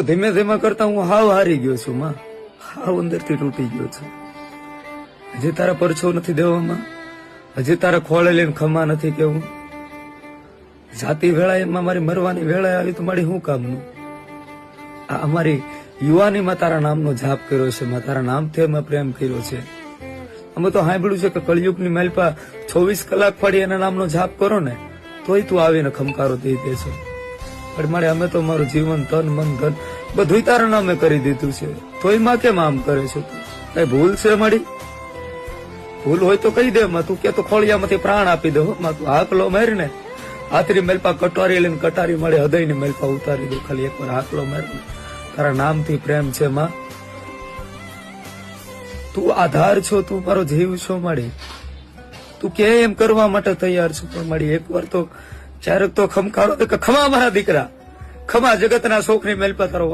ધીમે ધીમે કરતા હું હાવ હારી ગયો છું માં, હાવ અંદરથી તૂટી ગયો છું. હજી તારા પરછો નથી દેવામાં, હજી તારા ખોળે લઈને ખમા નથી કેવું. જાતિ વેળા એમાં મારી મરવાની વેળા આવી તો મારી શું કામનું. આ અમારી યુવાનીમાં તારા નામનો જાપ કર્યો છે માં, તારા નામથી અમે પ્રેમ કર્યો છે. અમે તો સાંભળ્યું છે કે કળિયુગની માલપા 24 કલાક ફરી એના નામનો જાપ કરો ને તોય તું આવીને ખમકારો દઈ દે છે. પણ મારે અમે તો મારું જીવન તન મન ધન બધું તારા નામે કરી દીધું છે, તોય માં કેમ આમ કરે છે? તું કઈ ભૂલ છે મારી? ભૂલ હોય તો કહી દે માં. તું કે તો ખોળિયામાંથી પ્રાણ આપી દો માં. તું હાકલો મારી ને હાથરી મેલપા કટોરી લઈને કટારી મળે હૃદયની મેલપા ઉતારી દો. ખાલી એકવાર હાકલો મારી. તારા નામથી પ્રેમ છે માં. તું આધાર છો, તું મારો જીવ છો મારી. તું કે એમ કરવા માટે તૈયાર છું પણ મારી એકવાર તો ક્યારેક તો ખમકારો કે ખમા મારા દીકરા, ખમા જગતના શોખની મેલપા તારો